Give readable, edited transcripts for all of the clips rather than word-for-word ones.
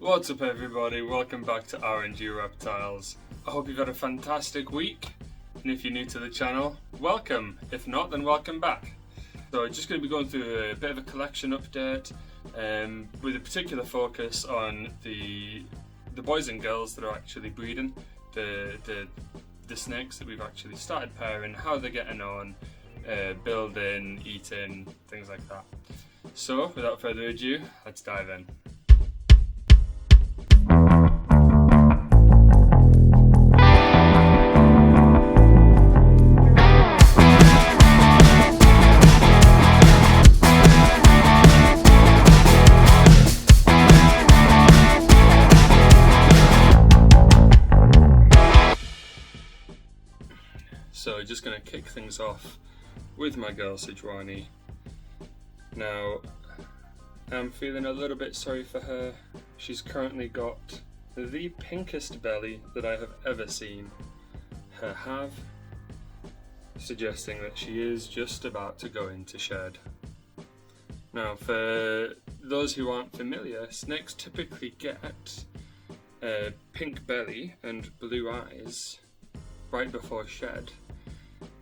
What's up everybody, welcome back to R&G Reptiles. I hope you've had a fantastic week, and if you're new to the channel, welcome. If not, then welcome back. So I'm just going to be going through a bit of a collection update with a particular focus on the boys and girls that are actually breeding, the snakes that we've actually started pairing, how they're getting on, building, eating, things like that. So without further ado, let's dive in. So just going to kick things off with my girl Sejuani. Now, I'm feeling a little bit sorry for her. She's currently got the pinkest belly that I have ever seen her have, suggesting that she is just about to go into shed. Now, for those who aren't familiar, snakes typically get a pink belly and blue eyes right before shed.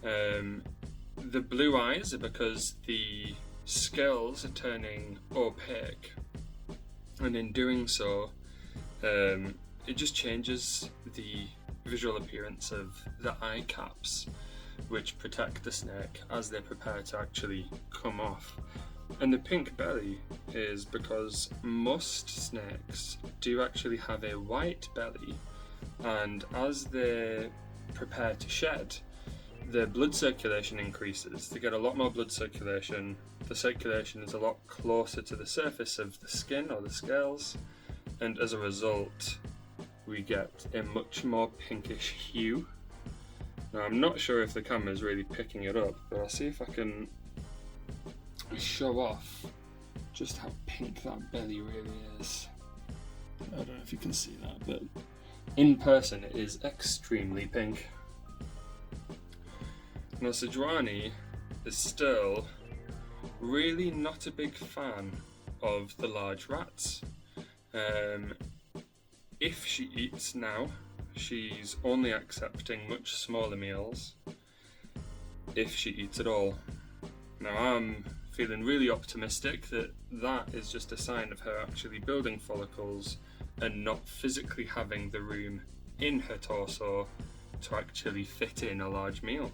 The blue eyes are because the scales are turning opaque, and in doing so it just changes the visual appearance of the eye caps, which protect the snake as they prepare to actually come off. And the pink belly is because most snakes do actually have a white belly, and as they prepare to shed, their blood circulation increases. They get a lot more blood circulation. The circulation is a lot closer to the surface of the skin or the scales, and as a result we get a much more pinkish hue. Now, I'm not sure if the camera is really picking it up, but I'll see if I can show off just how pink that belly really is. I don't know if you can see that, but in person it is extremely pink. Now, Sejuani is still really not a big fan of the large rats. If she eats now, she's only accepting much smaller meals, if she eats at all. Now, I'm feeling really optimistic that that is just a sign of her actually building follicles and not physically having the room in her torso to actually fit in a large meal.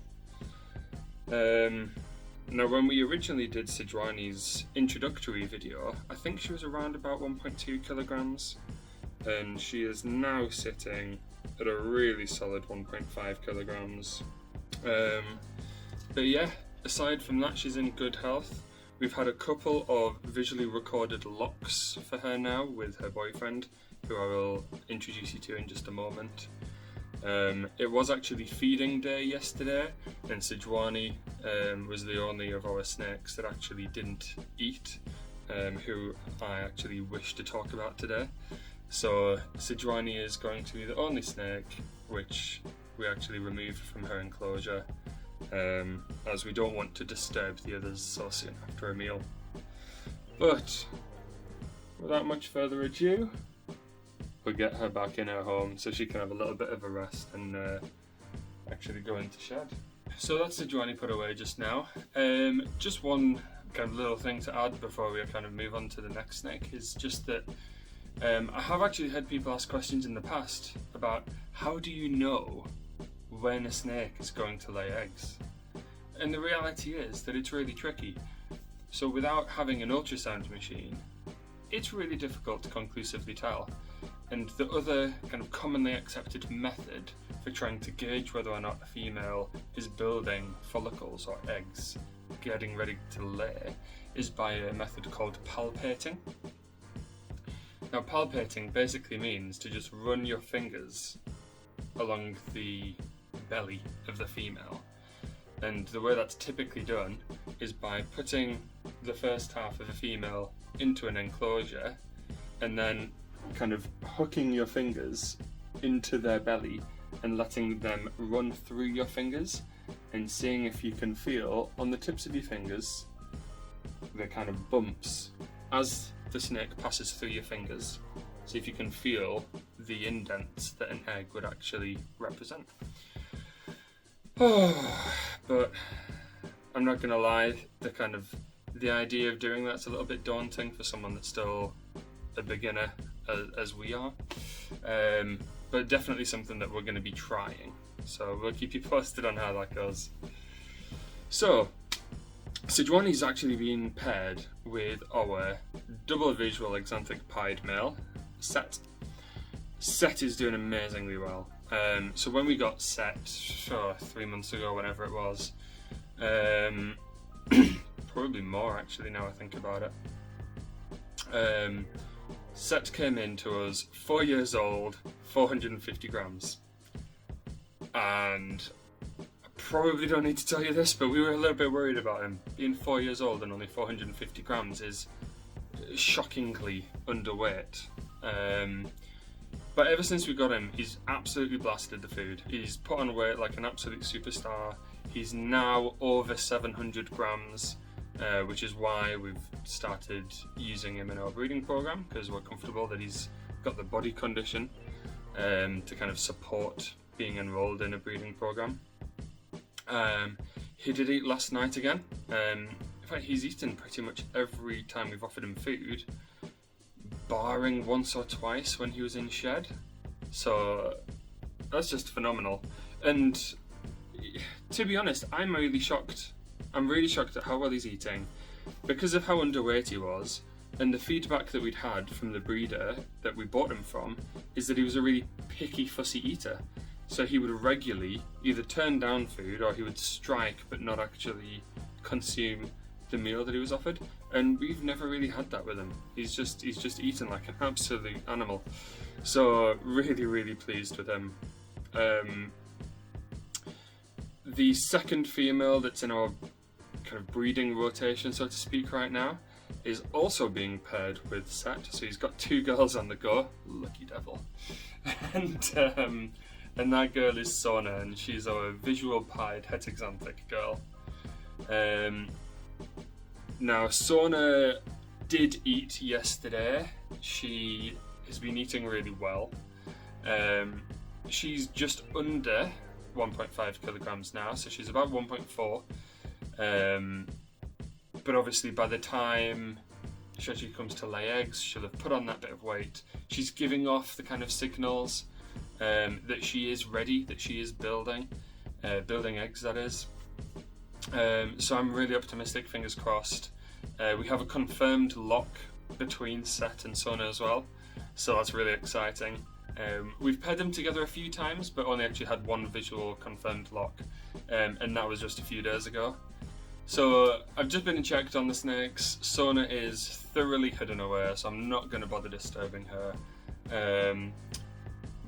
Now, when we originally did Sejuani's introductory video, I think she was around about 1.2 kilograms, and she is now sitting at a really solid 1.5 kilograms. But yeah, aside from that, she's in good health. We've had a couple of visually recorded locks for her now with her boyfriend, who I will introduce you to in just a moment. It was actually feeding day yesterday, and Sejuani was the only of our snakes that actually didn't eat, who I actually wish to talk about today. So Sejuani is going to be the only snake which we actually removed from her enclosure, as we don't want to disturb the others so soon after a meal. But without much further ado, we'll get her back in her home so she can have a little bit of a rest and actually go into shed. So that's Sejuani put away just now. Just one kind of little thing to add before we kind of move on to the next snake is just that I have actually had people ask questions in the past about how do you know when a snake is going to lay eggs? And the reality is that it's really tricky. So without having an ultrasound machine, it's really difficult to conclusively tell. And the other kind of commonly accepted method for trying to gauge whether or not a female is building follicles or eggs, getting ready to lay, is by a method called palpating. Now, palpating basically means to just run your fingers along the belly of the female. And the way that's typically done is by putting the first half of a female into an enclosure and then kind of hooking your fingers into their belly and letting them run through your fingers and seeing if you can feel on the tips of your fingers the kind of bumps as the snake passes through your fingers. See if you can feel the indents that an egg would actually represent. But I'm not gonna lie, the idea of doing that's a little bit daunting for someone that's still a beginner as we are. But definitely something that we're going to be trying. So we'll keep you posted on how that goes. So, Sejuani's actually been paired with our double visual exanthic pied male, Set. Set is doing amazingly well. So when we got Set 3 months ago, whenever it was, probably more actually now I think about it. Set came in to us 4 years old, 450 grams. And I probably don't need to tell you this, but we were a little bit worried about him. Being 4 years old and only 450 grams is shockingly underweight. But ever since we got him, he's absolutely blasted the food. He's put on weight like an absolute superstar. He's now over 700 grams. Which is why we've started using him in our breeding program, because we're comfortable that he's got the body condition to kind of support being enrolled in a breeding program. He did eat last night again. In fact, he's eaten pretty much every time we've offered him food, barring once or twice when he was in shed. So that's just phenomenal. And to be honest, I'm really shocked. I'm really shocked at how well he's eating because of how underweight he was, and the feedback that we'd had from the breeder that we bought him from is that he was a really picky, fussy eater. So he would regularly either turn down food or he would strike but not actually consume the meal that he was offered, and we've never really had that with him. He's just eaten like an absolute animal. So really pleased with him. The second female that's in our kind of breeding rotation, so to speak, right now, is also being paired with Set. So he's got 2 girls on the go. Lucky devil. And that girl is Sauna, and she's our visual pied heterxanthic girl. Now Sauna did eat yesterday. She has been eating really well. She's just under 1.5 kilograms now, so she's about 1.4. But obviously by the time she actually comes to lay eggs, she'll have put on that bit of weight. She's giving off the kind of signals that she is ready, that she is building eggs, that is. So I'm really optimistic, fingers crossed. We have a confirmed lock between Set and Sauna as well, so that's really exciting. We've paired them together a few times, but only actually had one visual confirmed lock, and that was just a few days ago. So I've just been and checked on the snakes. Sauna is thoroughly hidden away, so I'm not going to bother disturbing her.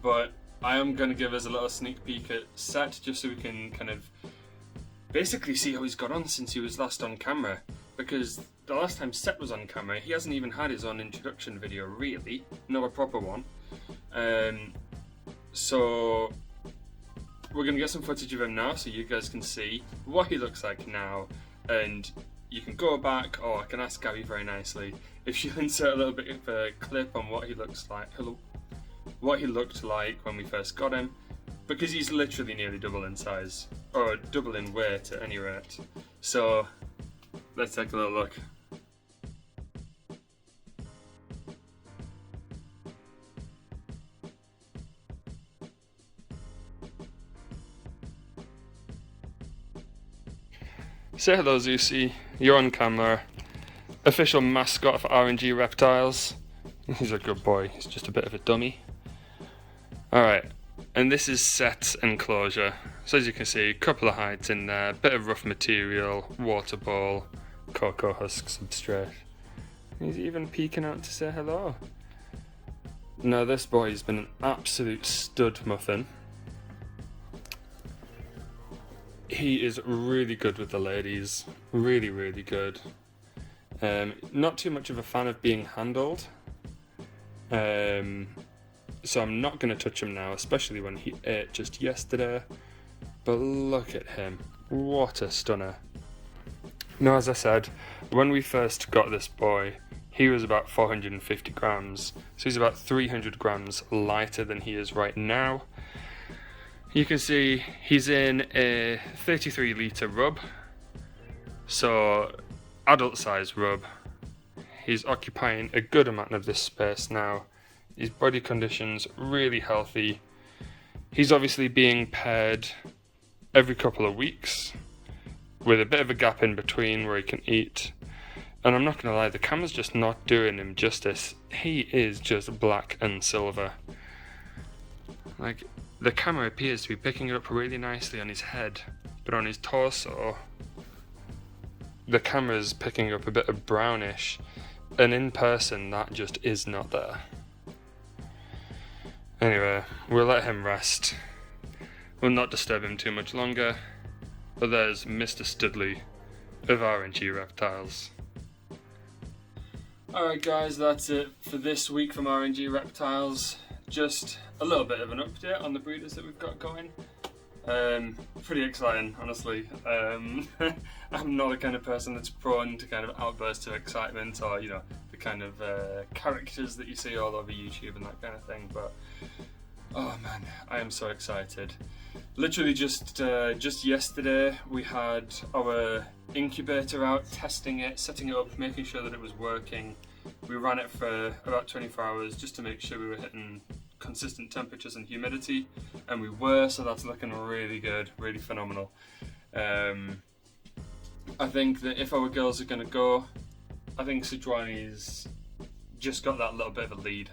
But I am going to give us a little sneak peek at Set, just so we can kind of basically see how he's got on since he was last on camera. Because the last time Set was on camera, he hasn't even had his own introduction video, really. Not a proper one. So we're going to get some footage of him now so you guys can see what he looks like now, and you can go back, or I can ask Gabby very nicely if she'll insert a little bit of a clip on what he looks like, what he looked like when we first got him, because he's literally nearly double in size, or double in weight at any rate. So let's take a little look. Say hello, Zeusy. You're on camera. Official mascot for R&G Reptiles. He's a good boy. He's just a bit of a dummy. Alright, and this is Set's enclosure. So as you can see, a couple of hides in there, bit of rough material, water bowl, cocoa husk substrate. He's even peeking out to say hello. Now this boy's been an absolute stud muffin. He is really good with the ladies, really good. Not too much of a fan of being handled, so I'm not going to touch him now, especially when he ate just yesterday. But look at him, what a stunner. Now, as I said, when we first got this boy, he was about 450 grams. So he's about 300 grams lighter than he is right now. You can see he's in a 33 litre rub, so adult size rub. He's occupying a good amount of this space now. His body condition's really healthy. He's obviously being paired every couple of weeks with a bit of a gap in between where he can eat. And I'm not going to lie, the camera's just not doing him justice. He is just black and silver. Like, the camera appears to be picking it up really nicely on his head, but on his torso, the camera's picking up a bit of brownish, and in person that just is not there. Anyway, we'll let him rest. We'll not disturb him too much longer, but there's Mr. Studley of RNG Reptiles. Alright guys, that's it for this week from RNG Reptiles. Just a little bit of an update on the breeders that we've got going. Pretty exciting, honestly. I'm not the kind of person that's prone to kind of outbursts of excitement or, you know, the kind of characters that you see all over YouTube and that kind of thing, but oh man, I am so excited. Literally just yesterday we had our incubator out, testing it, setting it up, making sure that it was working. We ran it for about 24 hours just to make sure we were hitting consistent temperatures and humidity, and we were, so that's looking really good, really phenomenal. I think that if our girls are going to go, I think Sejuani's just got that little bit of a lead.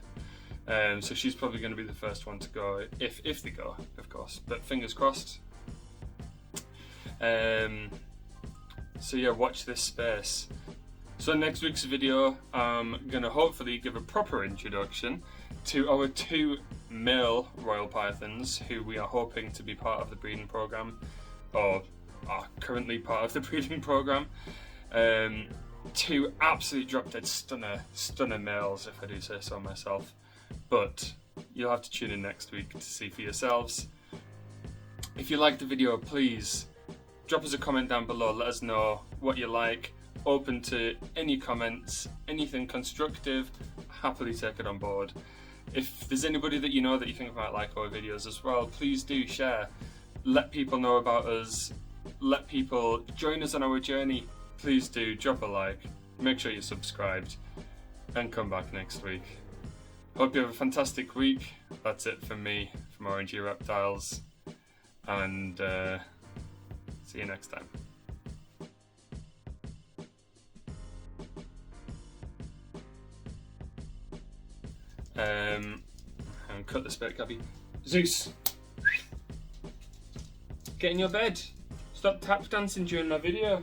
So she's probably going to be the first one to go, if they go, of course, but fingers crossed. So yeah, watch this space. So in next week's video, I'm going to hopefully give a proper introduction to our 2 male royal pythons who we are hoping to be part of the breeding program, or are currently part of the breeding program. 2 absolute drop-dead stunner males, if I do say so myself. But you'll have to tune in next week to see for yourselves. If you liked the video, please drop us a comment down below, let us know what you like. Open to any comments, anything constructive, happily take it on board. If there's anybody that you know that you think might like our videos as well, please do share. Let people know about us, let people join us on our journey. Please do drop a like, make sure you're subscribed, and come back next week. Hope you have a fantastic week. That's it from me, from RNG Reptiles, and see you next time. And cut this bit, Gabby. Zeus! Get in your bed. Stop tap dancing during my video.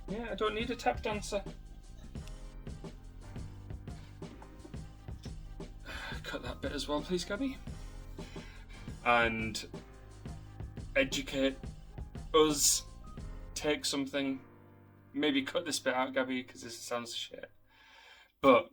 Yeah, I don't need a tap dancer. Cut that bit as well, please, Gabby. And educate us. Take something. Maybe cut this bit out, Gabby, because this sounds shit. But